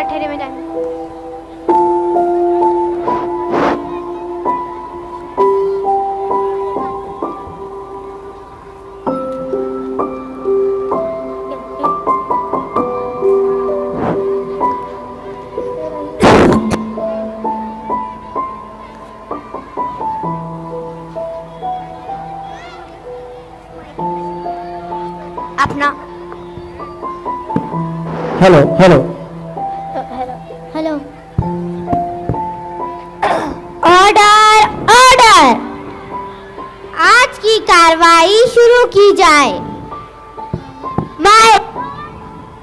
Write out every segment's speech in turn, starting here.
ठहरे में जाने। अपना hello hello hello. Order order, आज की कार्रवाई शुरू की जाए।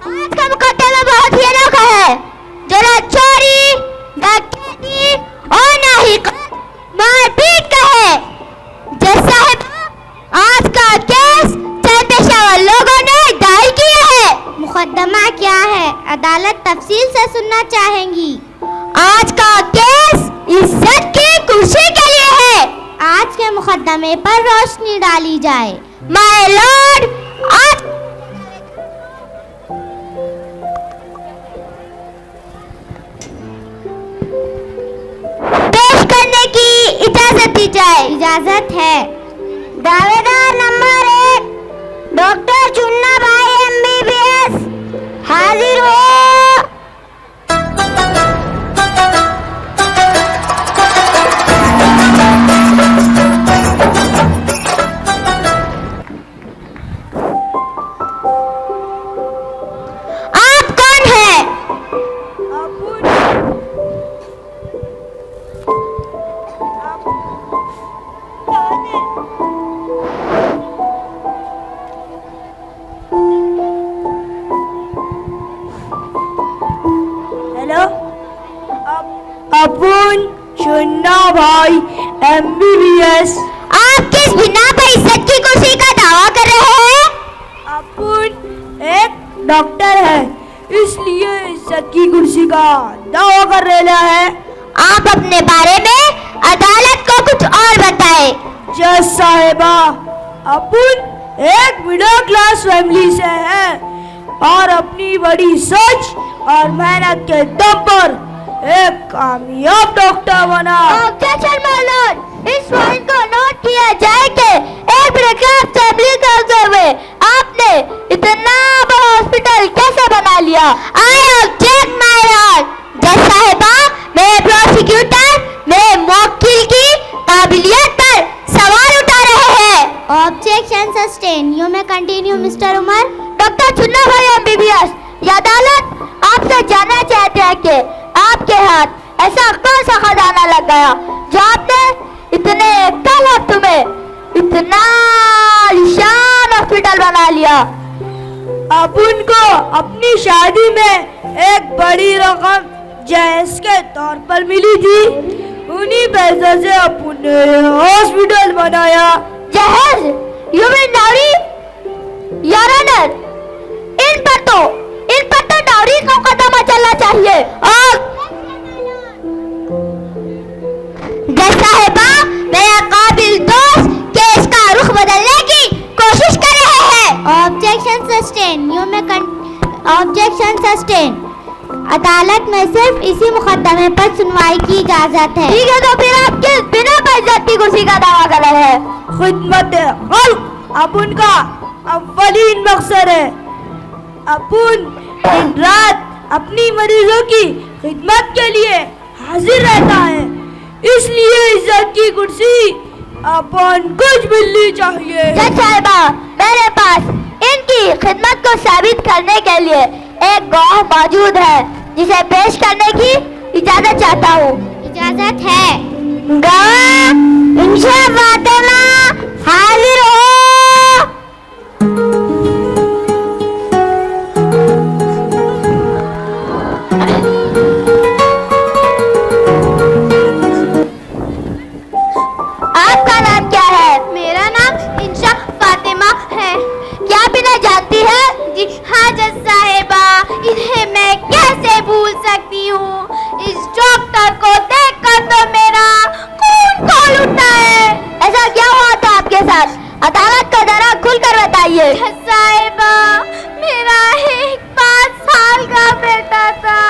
आज का मुकदमा बहुत ही अनोखा है। जरा चोरी, डकैती और ना ही मारपीट का है। जज साहब, आज का केस चंद पेशेवर लोगों ने दायर किया है। मुकदमा क्या है? अदालत तफसील से सुनना चाहेंगी। आज का केस इज्जत की कुर्सी के लिए है। आज के मुकदमे पर रोशनी डाली जाए। माय लॉर्ड, आज पेश करने की इजाजत दी जाए। इजाजत है। दावेदार नंबर 1 डॉक्टर चुन्ना भाई MBBS हाजिर हो। आप कौन है? हेलो, अपुन चुन्ना भाई MBBS। आप किस बिना पर इज्जत की कुर्सी का दावा कर रहे हैं? अपुन एक डॉक्टर है, इसलिए इज्जत की कुर्सी का दावा कर रहा है। आप अपने बारे में अदालत को कुछ और बताएं। जज साहिबा, अपुन एक मिडिल क्लास फैमिली से है और अपनी बड़ी सोच और मेहनत के दम पर एक कामयाब डॉक्टर बना। ऑब्जेक्शन माय लॉर्ड, इस पॉइंट को नोट किया जाए कि एक मिडिल क्लास फैमिली का होते हुए आपने इतना बड़ा हॉस्पिटल कैसे बना लिया? I object my Lord. जज साहिबा, मेरे प्रोसिक्यूटर मेरे वकील की काबिलियत पर सवाल उठा रहे हैं। Objection sustain. You may continue mister Umar. Doctor Chunna भाई MBBS, ये अदालत आपसे जानना चाहते हैं कि आपके हाथ ऐसा कौन सा खजाना लग गया जो आपने इतने कम वक्त में इतना आलीशान हॉस्पिटल बना लिया? अपुन को अपनी शादी में एक बड़ी रकम जहेज के तौर पर मिली थी। उन्हीं पैसों से अपुन ने हॉस्पिटल बनाया। जहेज? You mean dowry? Your honour, इन पर तो डाउरी का मुकदमा चलना चाहिए। और जज साहिबा, मेरा काबिल दोस्त केस का रुख बदलने की कोशिश कर रहे हैं। Objection sustain. You may objection sustain. अदालत में सिर्फ इसी मुकदमे पर सुनवाई की इजाजत है। ठीक है, तो फिर आप किस बिना पर इज्जत की कुर्सी का दावा कर रहे हैं? खिदमत अपुन का अव्वलीन मकसद है। अपुन दिन रात अपनी मरीजों की खिदमत के लिए हाजिर रहता है, इसलिए इज्जत की कुर्सी अपन कुछ मिलनी चाहिए। जज साहिबा, मेरे पास इनकी खिदमत को साबित करने के लिए एक गवाह मौजूद है, जिसे पेश करने की इजाजत चाहता हूँ। इजाजत है। गवाह इंशा फातिमा हाजिर हो। आपका नाम क्या है? मेरा नाम इंशा फातिमा है। क्या आप इन्हें जानती है? जी हाँ जज साहिबा, इन्हें मैं कैसे भूल सकती हूँ। इस डॉक्टर को देखकर तो मेरा खून खौल उठता है। ऐसा क्या हुआ था आपके साथ? अदालत का जरा खुलकर बताइए। जज साहिबा, मेरा एक 5 साल का बेटा था।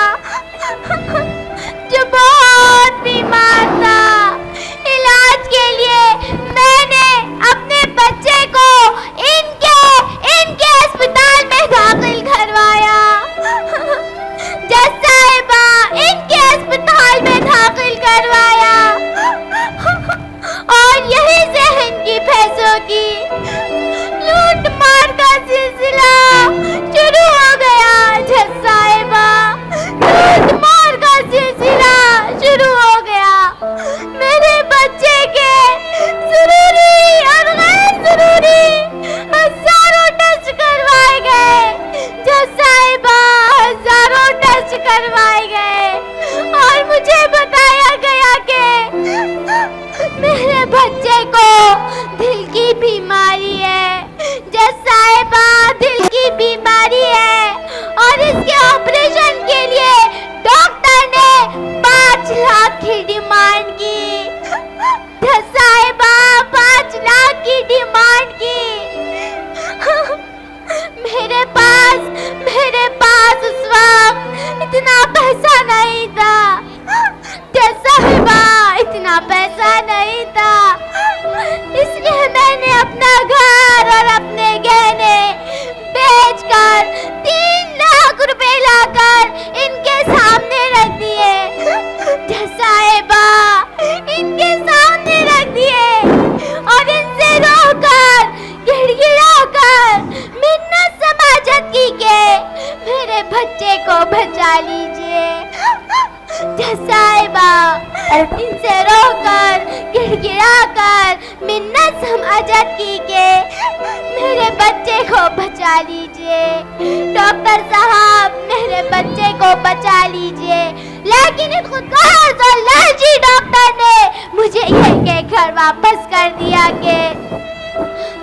लीजिए, डॉक्टर साहब मेरे बच्चे को बचा लीजिए। लेकिन इस खुदकार तो लालची डॉक्टर ने मुझे यह कहकर वापस कर दिया कि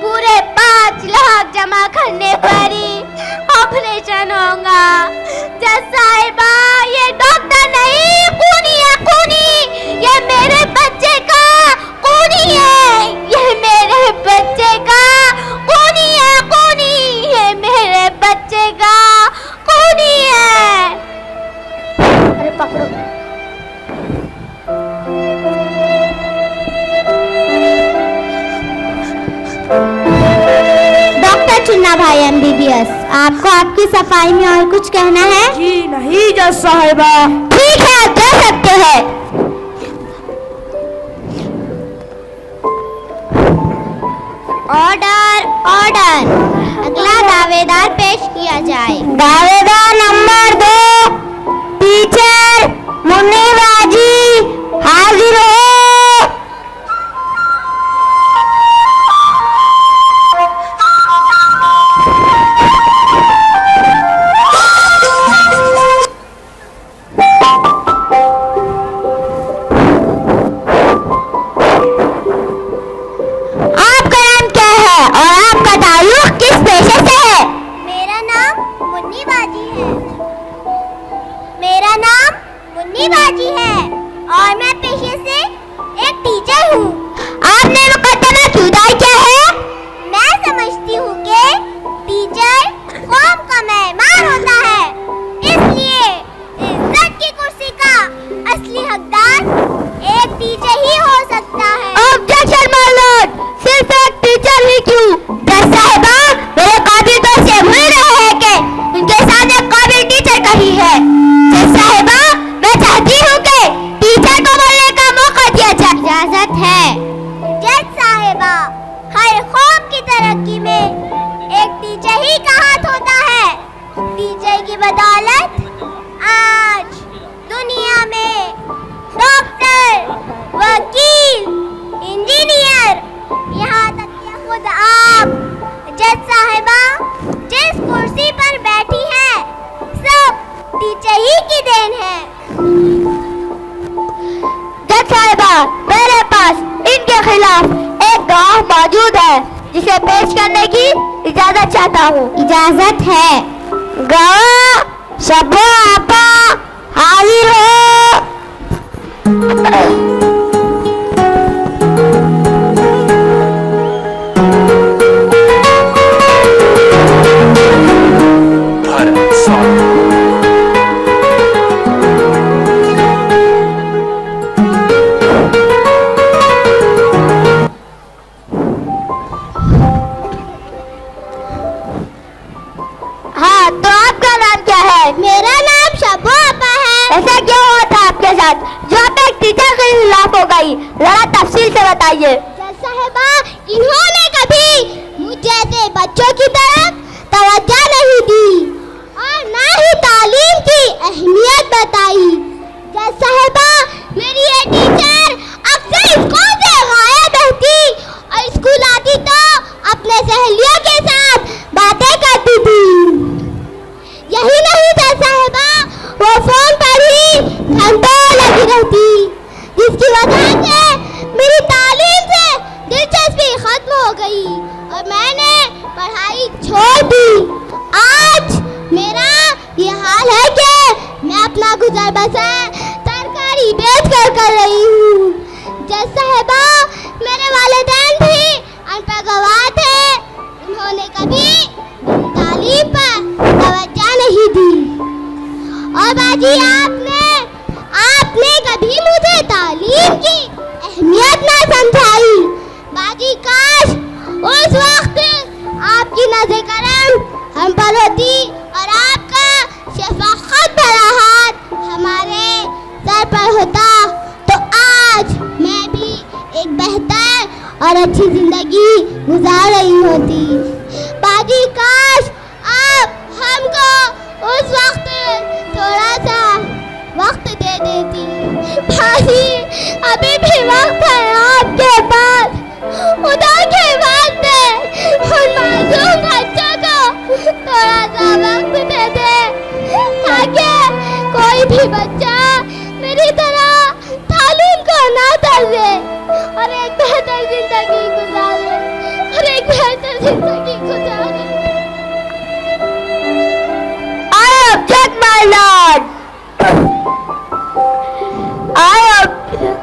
पूरे 5 लाख जमा करने पर ही ऑपरेशन होगा। जज साहिबा, ये डॉक्टर नहीं, खूनी है, खूनी। ये मेरे बच्चे का खूनी है, ये मेरे बच्चे का खूनी है, खूनी। ये मेरे बच्चे का खूनी है। अरे पकड़ो। डॉक्टर चुन्ना भाई MBBS, आपको आपकी सफाई में और कुछ कहना है? जी नहीं जज साहिबा। ठीक है, आप जा सकते हैं। Order, order. अगला दावेदार पेश किया जाए। दावेदार नंबर 2, टीचर मुन्नी बाजी, हाजिर हो। बाजी है और मैं पेशे से एक टीचर हूँ। आपने मुकदमा क्यों दायर किया है? मैं समझती हूँ कि टीचर कौम का मेहमान होता है, इसलिए इज्जत की कुर्सी का असली हकदार एक टीचर ही हो सकता है। ऑब्जेक्शन माय लॉर्ड, सिर्फ एक टीचर ही क्यों? जज साहिबा, मेरे काबिल दोस्त से मिल रहे हैं कि उनके सामने काबिल टीचर कही है। जज साहिबा, मैं चाहती हूँ कि टीचर को बोलने का मौका दिया जाए। इजाजत है। जज साहिबा, हर कौम की तरक्की में एक टीचर ही का हाथ होता है। टीचर की बदौलत आज दुनिया में डॉक्टर, वकील, इंजीनियर, यहाँ तक कि खुद आप जज साहिबा जिस कुर्सी पर बैठी हैं, सब टीचर ही की देन है। जज साहिबा, मेरे पास इनके खिलाफ एक गवाह मौजूद है जिसे पेश करने की इजाजत चाहता हूँ। इजाजत है। गवाह शब्बो आपा, हाजिर हो। भारत स्वामी। हाँ, तो आपका नाम क्या है? मेरा नाम शब्बो आपा है। ऐसा क्यों हुआ था आपके साथ जो आप एक टीचर के खिलाफ हो गई? जरा तफसील से बताइए। जज साहिबा, इन्होंने कभी मुझ जैसे बच्चों की तरफ तवज्जो नहीं दी और ना ही तालीम की अहमियत बताई। जज साहिबा, मेरी ये टीचर अक्सर स्कूल से गायब रहती और स्कूल आती तो अपने सहेलियों के साथ बातें करती थी। यही नहीं जज साहिबा, वो फोन पर ही घंटों लगी रहती, जिसकी वजह से मेरी तालीम से दिलचस्पी खत्म हो गई और मैंने पढ़ाई छोड़ दी। आज मेरा ये हाल है कि मैं अपना गुजर बसर तरकारी बेच कर रही हूँ। जज साहिबा, मेरे वालिदैन भी अनपढ़ गवाह थे, उन्होंने कभी तालीम पर तवज्जो नहीं दी। और बाजी, आपने कभी मुझे तालीम की अहमियत ना समझाई। बाजी, काश उस वक्त आपकी नज़र करम हम पर होती और आपका शफकत भरा हाथ हमारे सर पर होता, तो आज मैं भी एक बेहतर और अच्छी जिंदगी गुजार रही होती। बाजी, काश आप हमको उस वक्त थोड़ा सा वक्त दे देती। बाजी, अभी भी वक्त है आपके पास। खुदा के वास्ते उन मासूम बच्चों को थोड़ा भी बच्चा मेरी तरह तालीम को ना तरसे और एक बेहतर जिंदगी गुजारे I object, my lord. I object,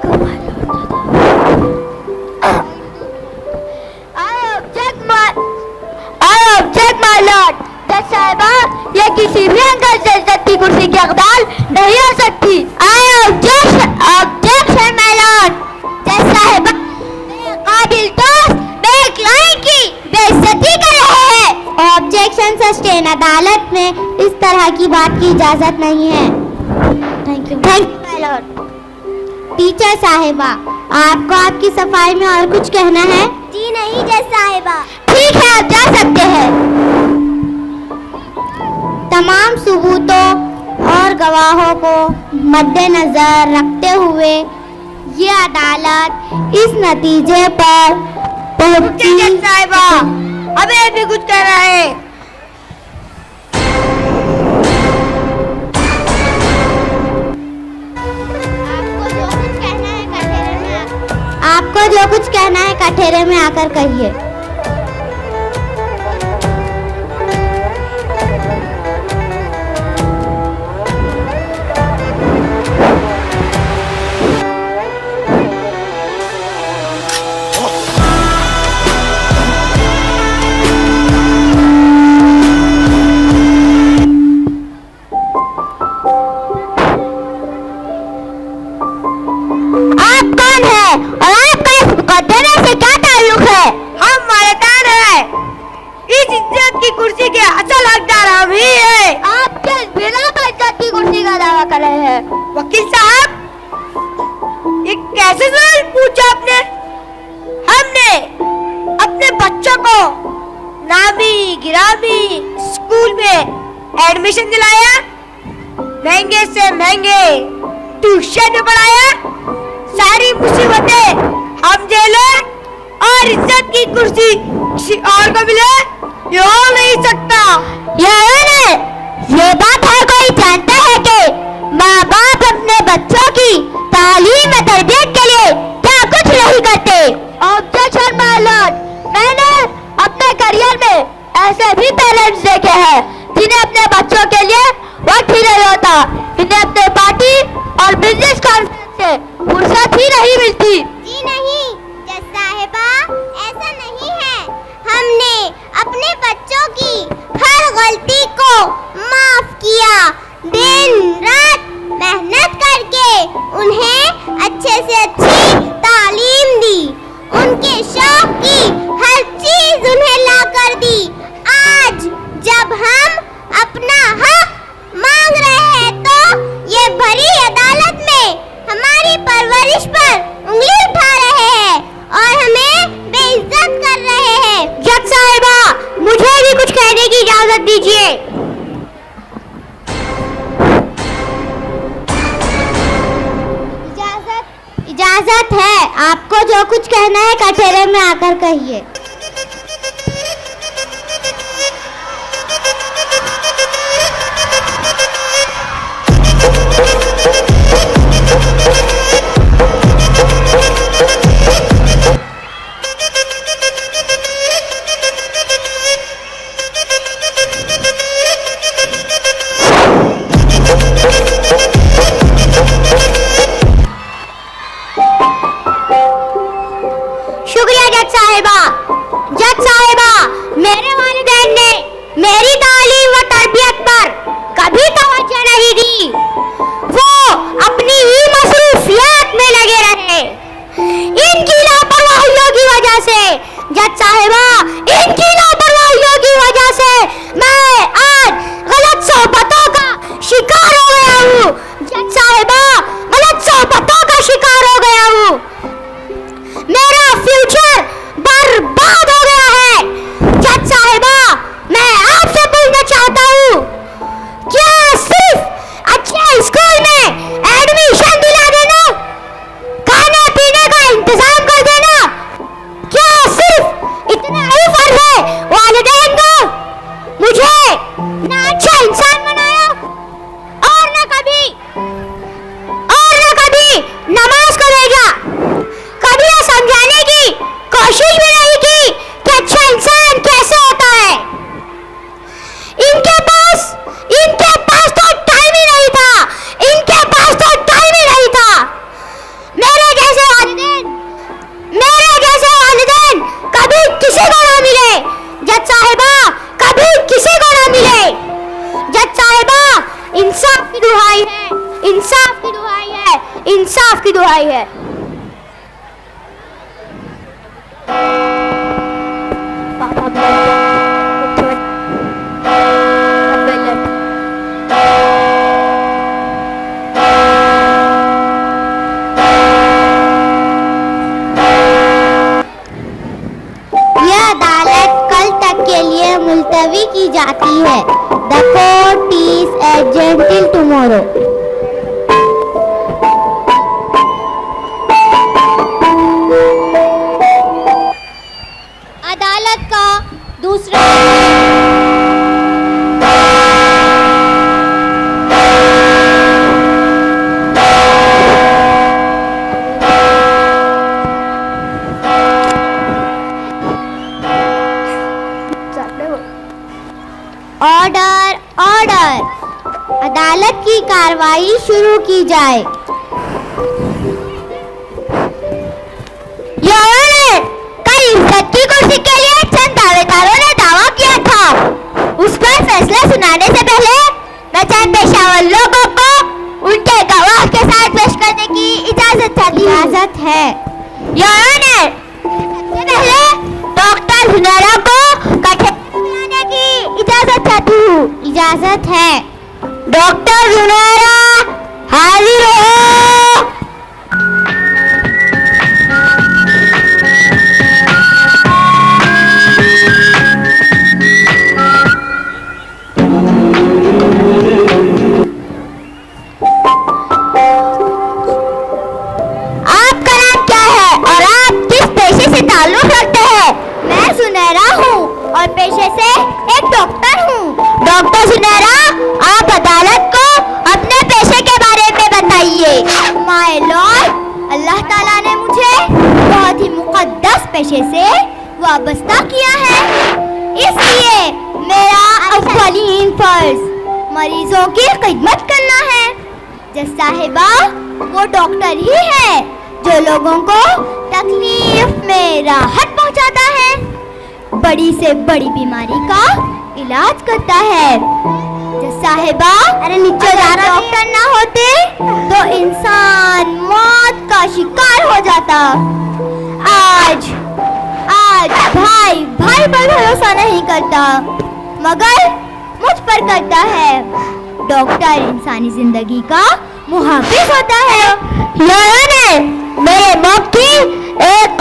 my lord. जज साहिबा, ये किसी भी अंकल से इज्जत की कुर्सी की हकदार नहीं हो सकती। objection, my lord. जज साहिबा, काबिल दोस्त मेरे क्लाइंट की बेइज्जती कर रहे हैं। Objection sustain. अदालत में इस तरह की बात की इजाजत नहीं है। Thank you my Lord. Teacher साहिबा, आपको आपकी सफाई में और कुछ कहना है? जी नहीं जज साहिबा। ठीक है, आप जा सकते हैं। तमाम सबूतों और गवाहों को मद्देनजर रखते हुए ये अदालत इस नतीजे पर पहुंची। जज साहिबा, हमें भी कुछ कहना है। आपको जो कुछ कहना है कठेरे में आकर कहिए। कुर्सी के असल हकदार हम ही है। आप किस बिना बेइज्जत की कुर्सी का दावा कर रहे हैं? वकील साहब, ये कैसे सवाल पूछा आपने? हमने अपने बच्चों को नामी गिरामी स्कूल में एडमिशन दिलाया, महंगे से महंगे ट्यूशन में पढ़ाया, सारी मुसीबतें हम झेले और इज्जत की कुर्सी किसी और को मिले ये हो नहीं सकता। ये बात हर कोई जानता है कि माँ बाप अपने बच्चों की तालीम और तरबियत के लिए क्या कुछ नहीं करते। ऑब्जेक्शन माय लॉर्ड, मैंने अपने करियर में ऐसे भी पेरेंट्स देखे हैं जिन्हें अपने बच्चों के लिए वक्त ही नहीं होता, जिन्हें अपने पार्टी और बिजनेस कॉन्फ्रेंस से फुर्सत ही नहीं मिलती। जी नहीं जज साहिबा, ऐसा नहीं है। हमने अपने बच्चों की हर गलती को माफ किया, दिन रात मेहनत करके उन्हें अच्छे से अच्छी तालीम दी, उनके शौक की हर चीज उन्हें ला कर दी। आज जब हम अपना हक मांग रहे हैं तो ये भरी अदालत में हमारी परवरिश पर उंगली उठा रहे हैं और हमें बेइज्जत कर रहे हैं। जज साहिबा, मुझे भी कुछ कहने की इजाजत दीजिए। इजाजत है। आपको जो कुछ कहना है कठेरे में आकर कहिए। जज साहिबा, मेरे वालिदैन ने मेरी तालीम व तरबियत पर कभी तवज्जो नहीं दी। वो अपनी ही मसरूफियत में लगे रहे। इनकी लापरवाहियों की वजह से जज साहिबा, इनकी लापरवाहियों की वजह से मैं आज गलत सोबतों का शिकार हो गया हूँ। जज साहिबा, गलत सोबतों का शिकार हो गया हूँ। मेरा फ्यूचर बर्बाद हो गया है। जज साहिबा, मैं आपसे पूछना चाहता हूँ, क्या सिर्फ अच्छे स्कूल में एडमिशन दिला देना, खाने पीने का इंतजाम कर देना, क्या सिर्फ इतना ही फर्ज है वालिदैन को? मुझे ना अच्छा इंसान बनाया और ना कभी की दुहाई है, इंसाफ की दुहाई है, इंसाफ की दुहाई है। मुलतवी की जाती है। The court is adjourned till tomorrow. अदालत का दूसरा ऑर्डर ऑर्डर, अदालत की कार्रवाई शुरू की जाए। कल इज्जत की कुर्सी के लिए चंद दावेदारों ने दावा किया था। उस पर फैसला सुनाने से पहले मैं चंद पेशावर लोगों को उनके गवाह के साथ पेश करने की इजाजत चाहती हूँ। इजाजत है। सबसे पहले डॉक्टर हुनैरा को कठिन की इजाजत चाहती हूँ। इजाजत है। डॉक्टर हुनैरा हाजिर हो। आपका नाम क्या है और आप किस पेशे से ताल्लुक रखते हैं? मैं सुनैरा हूँ और पेशे से एक डॉक्टर हूँ। डॉक्टर सुनैरा, आप अदालत को अपने पेशे के बारे में बताइए। माय लॉर्ड, अल्लाह ताला ने मुझे बहुत ही मुक़द्दस पेशे से वाबस्ता किया है, इसलिए मेरा अव्वलीन फर्ज मरीजों की खिदमत करना है। जज साहिबा, वो डॉक्टर ही है जो लोगों को तकलीफ में राहत पहुंचाता है, बड़ी से बड़ी बीमारी का इलाज करता है। जज साहिबा, अरे नीचे डॉक्टर ना होते तो इंसान मौत का शिकार हो जाता। आज भाई भाई पर भरोसा नहीं करता, मगर मुझ पर करता है। डॉक्टर इंसानी जिंदगी का मुहाफिज होता है। मेरे मुफ्ती एक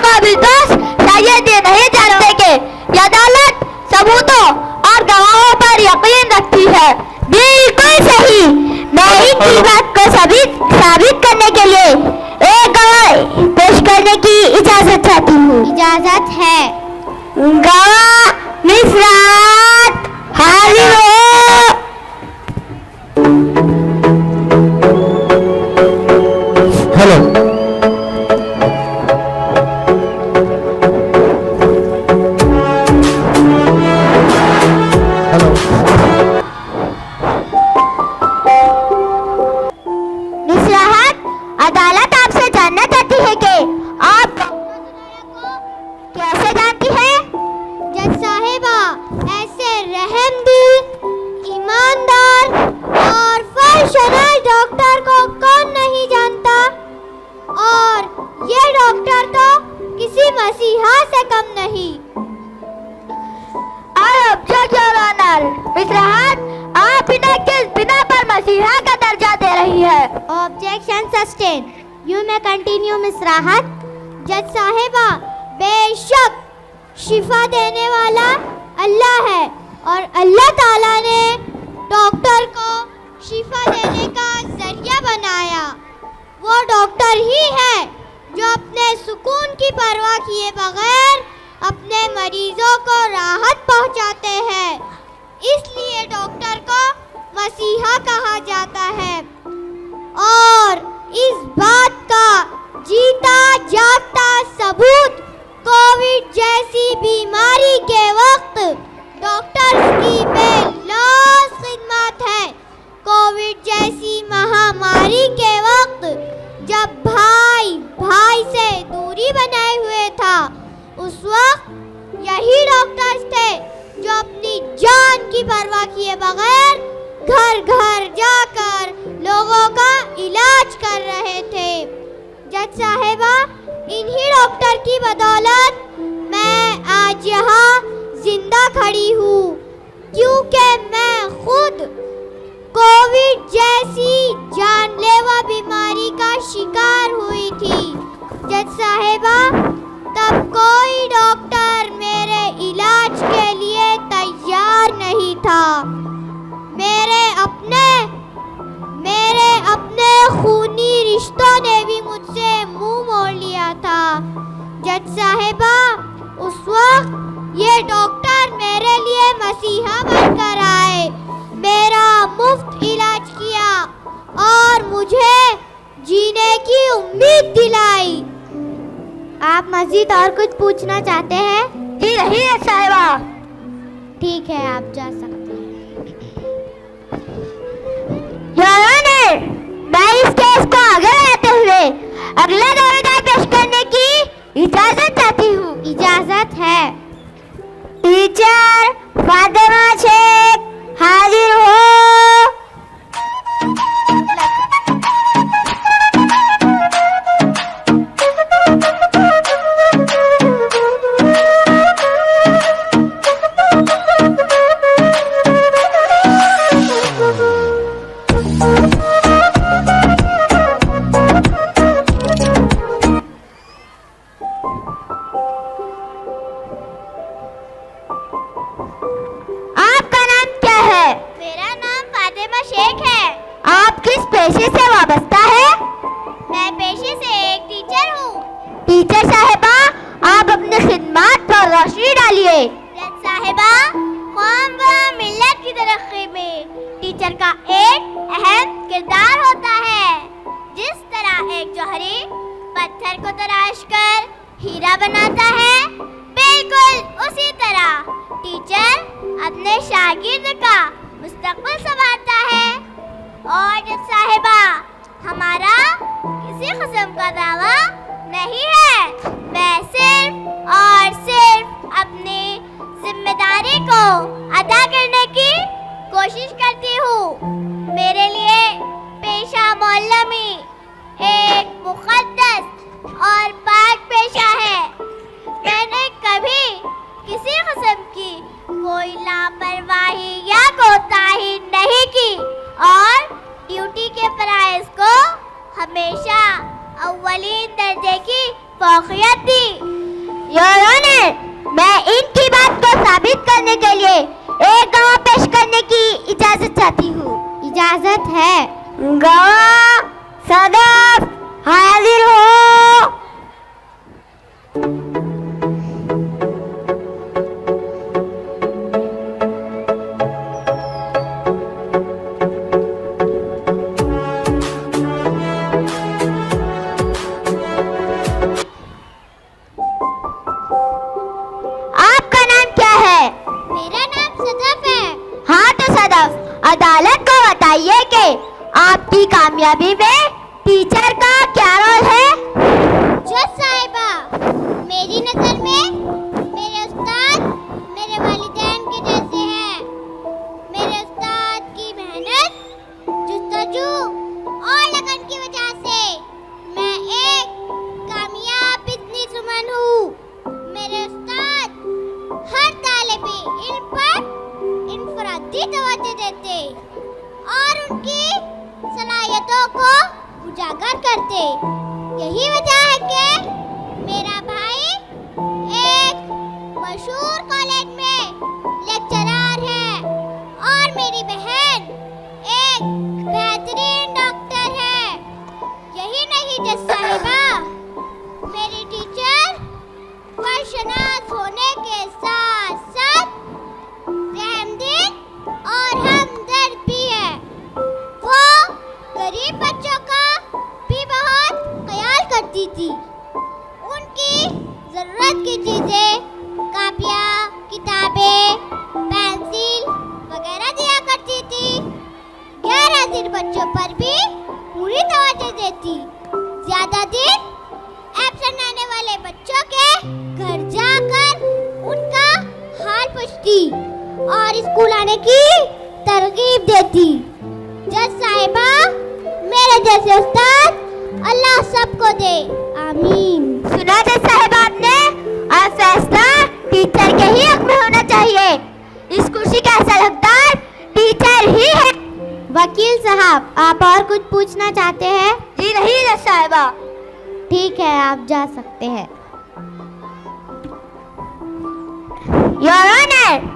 काबिल दोस्त शायद ये नहीं जानते कि ये अदालत सबूतों और गवाहों पर यकीन रखती है। बिल्कुल सही। मैं इनकी बात को साबित करने के लिए एक गवाह पेश करने की इजाजत चाहती हूँ। इजाजत है। गवाह मिसरात हाजिर हो। हेलो, मिसराहत, अदालत आपसे जानना चाहती है कि आप कैसे जानती है? जज साहिबा, ऐसे रहमदिल, ईमानदार और फर्शनाश डॉक्टर को कौन नहीं जानता, और ये डॉक्टर तो किसी मसीहा से कम नहीं। मिसराहत, आप इन्हें किस बिना पर मसीहा का दर्जा दे रही है? Objection sustain. You may continue मिसराहत। जज साहिबा, बेशक शिफा देने वाला अल्लाह है और अल्लाह ताला ने डॉक्टर को शिफा देने का जरिया बनाया। वो डॉक्टर ही है जो अपने सुकून की परवाह किए बगैर अपने मरीजों को राहत पहुंचाते हैं, इसलिए डॉक्टर को मसीहा कहा जाता है। और इस बात का जीता जागता सबूत कोविड जैसी बीमारी के वक्त डॉक्टर्स की बेलौस खिदमत है। कोविड जैसी महामारी के वक्त जब भाई भाई से दूरी बनाए हुए था, उस वक्त यही डॉक्टर्स थे जो अपनी जान की परवाह किए बगैर घर घर जाकर लोगों का इलाज कर रहे थे। जज साहिबा, इन्हीं डॉक्टर की बदौलत मैं आज यहाँ जिंदा खड़ी हूँ, क्योंकि मैं खुद कोविड जैसी जानलेवा बीमारी का शिकार हुई थी। जज साहिबा, तब कोई डॉक्टर मेरे इलाज के लिए तैयार नहीं था। मेरे अपने खूनी रिश्तों ने भी मुझसे मुंह मोड़ लिया था। जज साहिबा, उस वक्त ये डॉक्टर मेरे लिए मसीहा बनकर आए, मेरा मुफ्त इलाज किया और मुझे जीने की उम्मीद दिलाई। आप मजीद और कुछ पूछना चाहते हैं? जी नहीं है साहिबा। ठीक है, आप जा सकते हैं। मैं इस केस को आगे बढ़ाते हुए अगला दावेदार पेश करने की इजाजत चाहती हूँ। इजाजत है। टीचर फातिमा शेख हाजिर हो। पेशे से वाबस्ता है? मैं पेशे से एक टीचर हूँ। टीचर साहिबा, आप अपनी खिदमत पर रोशनी डालिए। जज साहिबा, कौम व मिल्लत की तरक्की में टीचर का एक अहम किरदार होता है। जिस तरह एक जौहरी पत्थर को तराश कर हीरा बनाता है, बिल्कुल उसी तरह टीचर अपने शागिर्द का मुस्तकबिल संवारता है। और जज साहिबा, हमारा किसी किस्म का दावा नहीं है। मैं सिर्फ और सिर्फ अपनी जिम्मेदारी को अदा करने की कोशिश करती हूँ। मेरे लिए पेशा मौलवी एक मुक़द्दस और पाक पेशा है। मैंने कभी किसी किस्म की कोई लापरवाही या कोताही नहीं की और ड्यूटी के फराइज को हमेशा अव्वलीन दर्जे की फौकियत दी। योर ऑनर, मैं इनकी बात को साबित करने के लिए एक गवाह पेश करने की इजाजत चाहती हूँ। इजाजत है। गवाह सदफ हाजिर हो। अदालत को बताइए कि आपकी कामयाबी में टीचर का क्या रोल है? जज साहिबा, मेरी नजर में मेरे उस्ताद मेरे वालिदैन के जैसे हैं। मेरे उस्ताद की मेहनत, जुस्तजू और लगन की वजह से मैं एक कामयाब बिजनेसवुमन हूँ। मेरे उस्ताद हर तालिबे इल्म पर इनफरादी तवज्जो देते और उनकी सलाहियतों को उजागर करते। यही वजह है कि मेरा भाई एक मशहूर कॉलेज में लेक्चरर है और मेरी बहन एक बेहतरीन डॉक्टर है। यही नहीं जज साहिबा, मेरी टीचर फर्शनाज होने के साथ साथ रहमदिल और हमदर्द भी है। वो गरीब बच्चों का भी बहुत ख्याल करती थी। उनकी ज़रूरत की चीज़ें, कापियाँ, किताबें, पेंसिल वगैरह दिया करती थी। गैर हाजिर बच्चों पर भी पूरी तवज्जो देती। ज़्यादा दिन एब्सेंट रहने वाले बच्चों के घर जाकर उनका हाल पूछती। और स्कूल आने की तरगीब देती। जज साहिबा, मेरे जैसे उस्ताद अल्लाह सबको दे, आमीन। सुना जज साहिबा आपने, और फैसला टीचर के ही हक में होना चाहिए। इस कुर्सी का असल हकदार टीचर ही है। वकील साहब, आप और कुछ पूछना चाहते हैं? जी नहीं जज साहिबा। ठीक है, आप जा सकते हैं। योर ऑनर,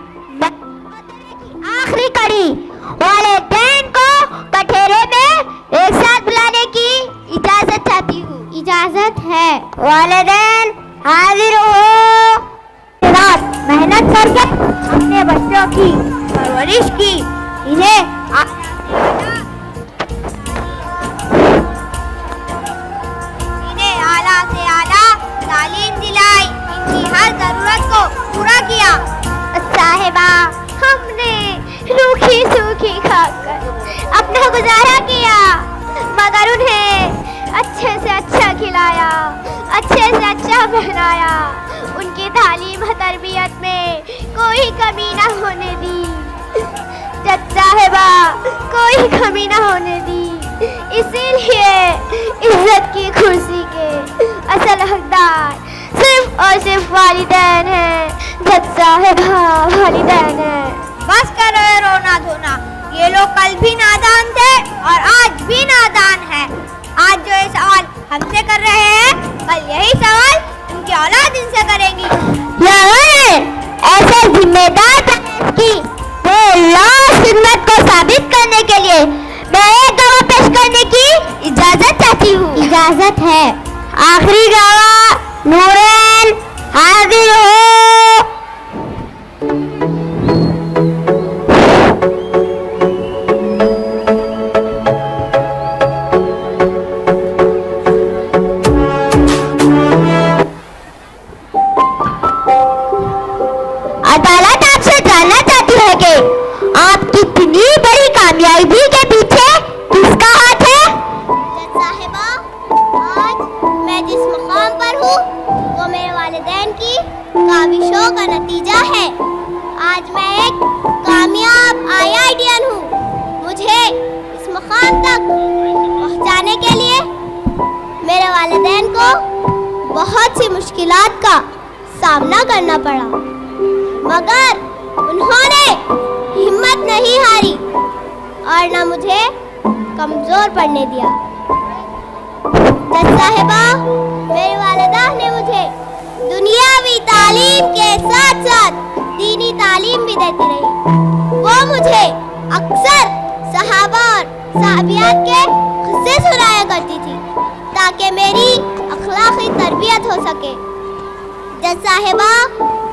आखिरी कड़ी वालिदैन को कठेरे में एक साथ बुलाने की इजाजत चाहती हूँ। इजाजत है। वालिदैन हाजिर हो। रात मेहनत करके अपने बच्चों की परवरिश की, इन्हें आला से आला तालीम दिलाई, इनकी हर जरूरत को पूरा किया। साहिबा, हमने रूखी सूखी खाकर अपना गुजारा किया, मगर उन्हें अच्छे से अच्छा खिलाया, अच्छे से अच्छा पहनाया, उनकी तालीम तरबियत में कोई कमी ना होने दी। जज साहिबा, कोई कमी ना होने दी। इसीलिए इज्जत की कुर्सी के असल हकदार सिर्फ और सिर्फ वालिदैन हैं। जज साहिबा, वालिदैन हैं। बस करो रोना धोना। ये लोग कल भी नादान थे और आज भी नादान हैं। आज जो ये सवाल हमसे कर रहे हैं, कल यही सवाल उनकी औलाद इनसे करेंगी। ऐसे जिम्मेदार की खिदमत को साबित करने के लिए मैं एक गवाह पेश करने की इजाजत चाहती हूँ। इजाजत है। आखिरी गवाह नूरैन हाजिर हो। अदालत आपसे जानना चाहती है कि आपकी इतनी बड़ी कामयाबी के पीछे किसका हाथ है? जज साहिबा, आज मैं जिस मुकाम पर हूँ वो मेरे वालिदैन की काविशों का नतीजा है। आज मैं एक कामयाब IITian हूँ। मुझे इस मुकाम तक पहुँचाने के लिए मेरे वालिदैन को बहुत सी मुश्किलात का सामना करना पड़ा, मगर उन्होंने हिम्मत नहीं हारी और न मुझे कमजोर पड़ने दिया। जज साहिबा, मेरे वालिदा ने मुझे दुनियावी तालीम के साथ साथ दीनी तालीम भी देती रही। वो मुझे अक्सर सहाबा और साहबियात के किस्से सुनाया करती थी ताकि मेरी अखलाकी तरबियत हो सके। जज साहिबा,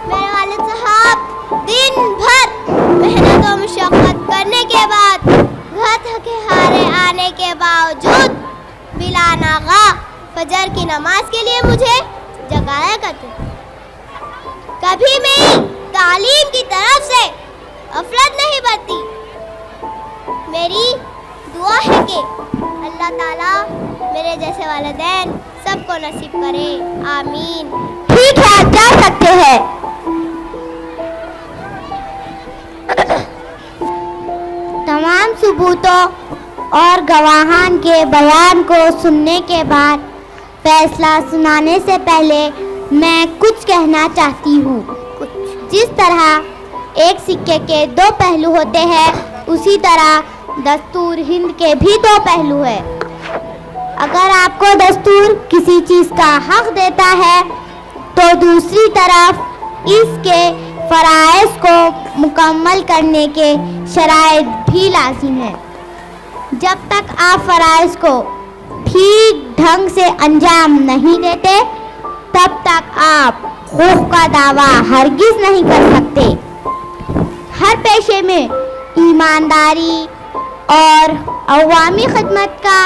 मेरे वालिद साहब दिन भर मेहनत और मुशक्कत करने के बाद घर थके हारे आने के बावजूद बिला नागा फजर की नमाज के लिए मुझे जगाया करते। कभी मेरी तालीम की तरफ से गफलत नहीं बरती। मेरी दुआ है कि अल्लाह ताला मेरे जैसे वालिदैन सबको नसीब करे, आमीन। ठीक है, आप जा सकते हैं। तमाम सबूतों और गवाहान के बयान को सुनने के बाद फैसला सुनाने से पहले मैं कुछ कहना चाहती हूँ। जिस तरह एक सिक्के के दो पहलू होते हैं, उसी तरह दस्तूर हिंद के भी दो पहलू है। अगर आपको दस्तूर किसी चीज़ का हक देता है तो दूसरी तरफ इसके फ़राइज़ को मुकम्मल करने के शराइत भी लाजिम है। जब तक आप फ़राइज़ को ठीक ढंग से अंजाम नहीं देते, तब तक आप हुकूक का दावा हरगिज़ नहीं कर सकते। हर पेशे में ईमानदारी और अवामी खिदमत का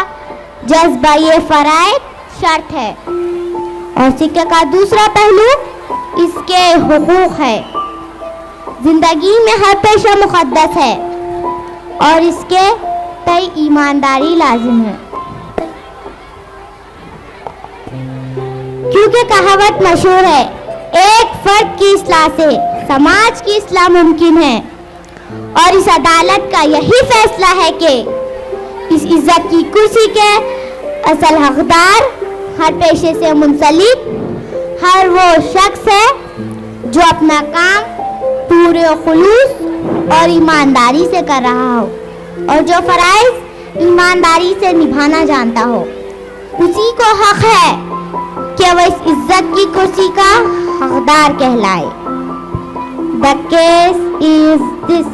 जज्बा ये फ़राइज़ शर्त है। और सिक्के का दूसरा पहलू इसके हुकूक है। जिंदगी में हर पेशा मुक़द्दस है और इसके तय ईमानदारी लाजिम है। क्योंकि कहावत मशहूर है, एक फर्द की इस्लाह से समाज की इस्लाह मुमकिन है। और इस अदालत का यही फैसला है कि इस इज्जत की कुर्सी के असल हकदार हर पेशे से मुंसलिक हर वो शख्स है जो अपना काम पूरे खुलूस और ईमानदारी से कर रहा हो और जो फराइज ईमानदारी से निभाना जानता हो। उसी को हक है कि वह इस इज्जत की कुर्सी का हकदार कहलाए। The case is this